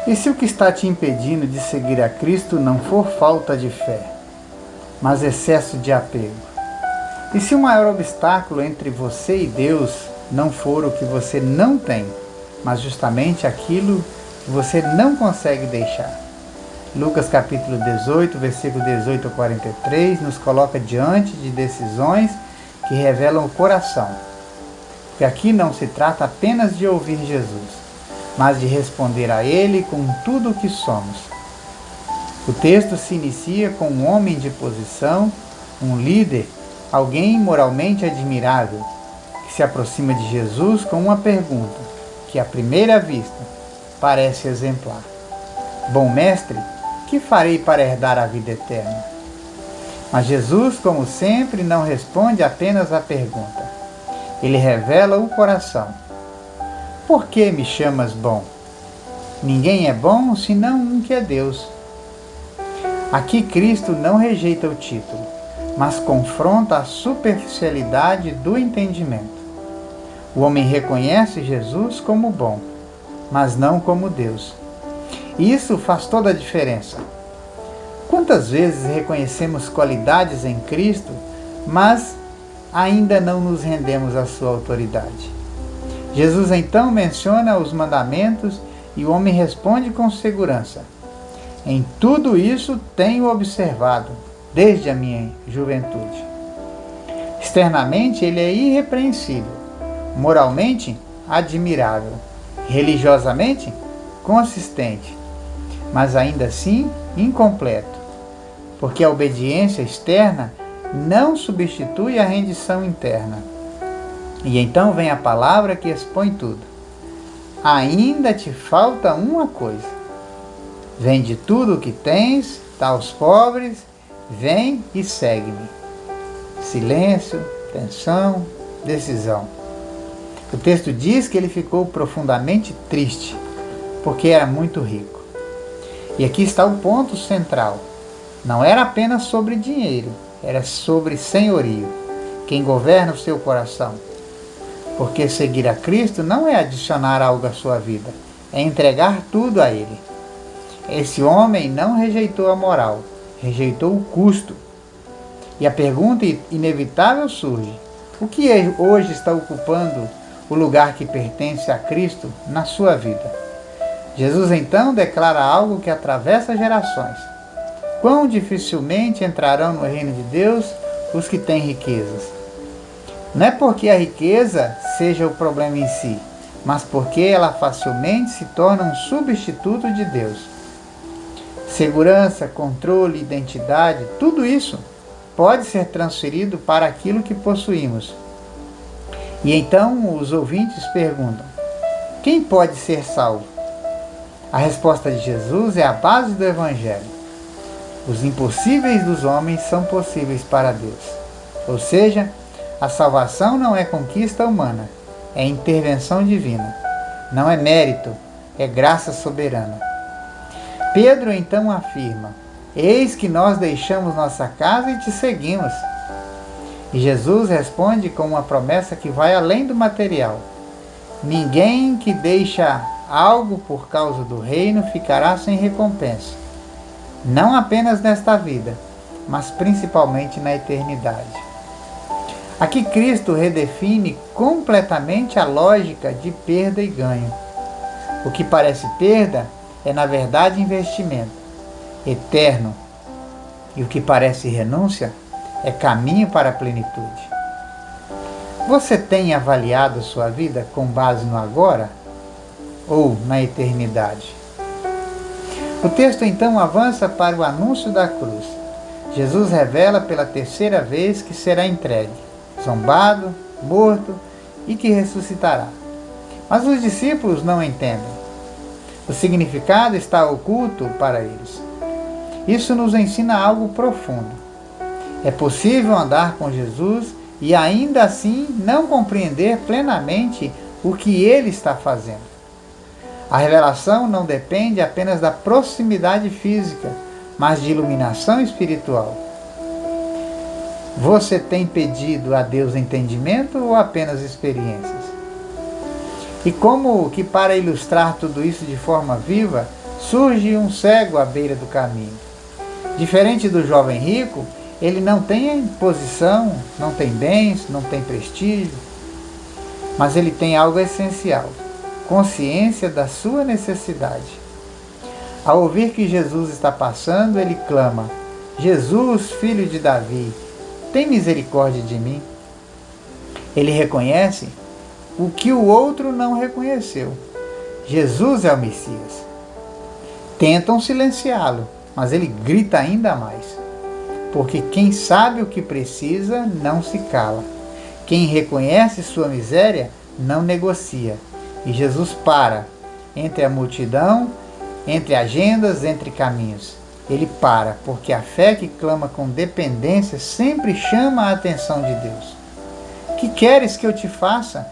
E se o que está te impedindo de seguir a Cristo não for falta de fé, mas excesso de apego? E se o maior obstáculo entre você e Deus não for o que você não tem, mas justamente aquilo que você não consegue deixar? Lucas capítulo 18, versículo 18 a 43, nos coloca diante de decisões que revelam o coração. Porque aqui não se trata apenas de ouvir Jesus, mas de responder a Ele com tudo o que somos. O texto se inicia com um homem de posição, um líder, alguém moralmente admirável, que se aproxima de Jesus com uma pergunta que, à primeira vista, parece exemplar. Bom mestre, que farei para herdar a vida eterna? Mas Jesus, como sempre, não responde apenas à pergunta. Ele revela o coração. Por que me chamas bom? Ninguém é bom senão um que é Deus. Aqui Cristo não rejeita o título, mas confronta a superficialidade do entendimento. O homem reconhece Jesus como bom, mas não como Deus. E isso faz toda a diferença. Quantas vezes reconhecemos qualidades em Cristo, mas ainda não nos rendemos à sua autoridade? Jesus então menciona os mandamentos e o homem responde com segurança: em tudo isso tenho observado desde a minha juventude. Externamente ele é irrepreensível, moralmente admirável, religiosamente consistente, mas ainda assim incompleto, porque a obediência externa não substitui a rendição interna. E então vem a palavra que expõe tudo. Ainda te falta uma coisa. Vende tudo o que tens, dá aos pobres, vem e segue-me. Silêncio, tensão, decisão. O texto diz que ele ficou profundamente triste, porque era muito rico. E aqui está o ponto central. Não era apenas sobre dinheiro, era sobre senhorio, quem governa o seu coração. Porque seguir a Cristo não é adicionar algo à sua vida, é entregar tudo a Ele. Esse homem não rejeitou a moral, rejeitou o custo. E a pergunta inevitável surge: o que hoje está ocupando o lugar que pertence a Cristo na sua vida? Jesus então declara algo que atravessa gerações. Quão dificilmente entrarão no reino de Deus os que têm riquezas. Não é porque a riqueza seja o problema em si, mas porque ela facilmente se torna um substituto de Deus. Segurança, controle, identidade, tudo isso pode ser transferido para aquilo que possuímos. E então os ouvintes perguntam: quem pode ser salvo? A resposta de Jesus é a base do Evangelho. Os impossíveis dos homens são possíveis para Deus. Ou seja, a salvação não é conquista humana, é intervenção divina. Não é mérito, é graça soberana. Pedro então afirma: eis que nós deixamos nossa casa e te seguimos. E Jesus responde com uma promessa que vai além do material. Ninguém que deixa algo por causa do reino ficará sem recompensa. Não apenas nesta vida, mas principalmente na eternidade. Aqui Cristo redefine completamente a lógica de perda e ganho. O que parece perda é na verdade investimento eterno. E o que parece renúncia é caminho para a plenitude. Você tem avaliado a sua vida com base no agora ou na eternidade? O texto então avança para o anúncio da cruz. Jesus revela pela terceira vez que será entregue, zombado, morto e que ressuscitará. Mas os discípulos não entendem. O significado está oculto para eles. Isso nos ensina algo profundo. É possível andar com Jesus e ainda assim não compreender plenamente o que Ele está fazendo. A revelação não depende apenas da proximidade física, mas de iluminação espiritual. Você tem pedido a Deus entendimento ou apenas experiências? E como que para ilustrar tudo isso de forma viva, surge um cego à beira do caminho. Diferente do jovem rico, ele não tem posição, não tem bens, não tem prestígio, mas ele tem algo essencial: consciência da sua necessidade. Ao ouvir que Jesus está passando, ele clama: Jesus, filho de Davi, tem misericórdia de mim. Ele reconhece o que o outro não reconheceu: Jesus é o Messias. Tentam silenciá-lo, mas ele grita ainda mais, porque quem sabe o que precisa não se cala. Quem reconhece sua miséria não negocia. E Jesus para entre a multidão, entre agendas, entre caminhos. Ele para, porque a fé que clama com dependência sempre chama a atenção de Deus. Que queres que eu te faça?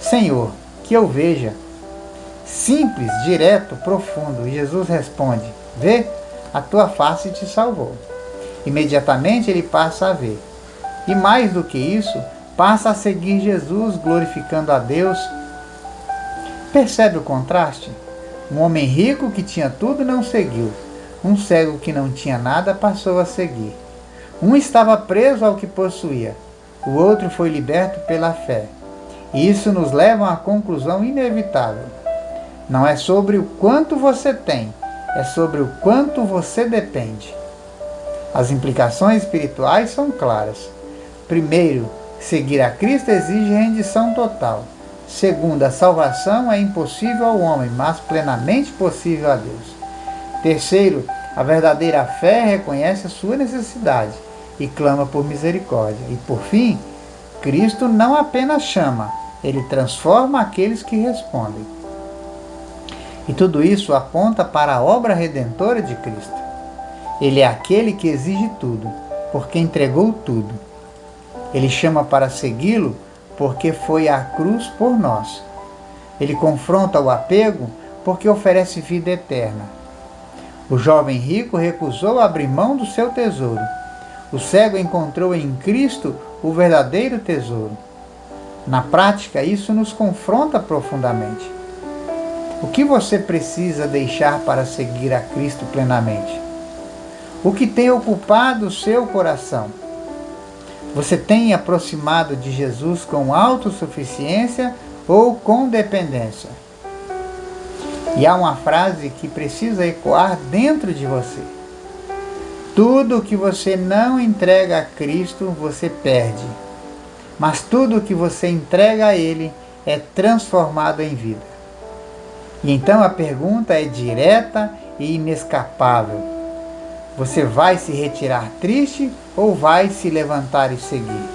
Senhor, que eu veja. Simples, direto, profundo. E Jesus responde: vê, a tua face te salvou. Imediatamente ele passa a ver. E mais do que isso, passa a seguir Jesus, glorificando a Deus. Percebe o contraste? Um homem rico que tinha tudo não seguiu. Um cego que não tinha nada passou a seguir. Um estava preso ao que possuía. O outro foi liberto pela fé. E isso nos leva a uma conclusão inevitável. Não é sobre o quanto você tem, é sobre o quanto você depende. As implicações espirituais são claras. Primeiro, seguir a Cristo exige rendição total. Segundo, a salvação é impossível ao homem, mas plenamente possível a Deus. Terceiro, a verdadeira fé reconhece a sua necessidade e clama por misericórdia. E por fim, Cristo não apenas chama, ele transforma aqueles que respondem. E tudo isso aponta para a obra redentora de Cristo. Ele é aquele que exige tudo, porque entregou tudo. Ele chama para segui-lo, porque foi à cruz por nós. Ele confronta o apego, porque oferece vida eterna. O jovem rico recusou abrir mão do seu tesouro. O cego encontrou em Cristo o verdadeiro tesouro. Na prática, isso nos confronta profundamente. O que você precisa deixar para seguir a Cristo plenamente? O que tem ocupado o seu coração? Você tem aproximado de Jesus com autossuficiência ou com dependência? E há uma frase que precisa ecoar dentro de você: tudo que você não entrega a Cristo, você perde. Mas tudo que você entrega a Ele é transformado em vida. E então a pergunta é direta e inescapável: você vai se retirar triste ou vai se levantar e seguir?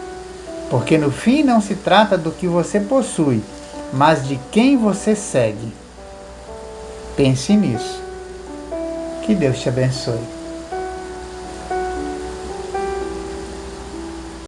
Porque no fim não se trata do que você possui, mas de quem você segue. Pense nisso. Que Deus te abençoe.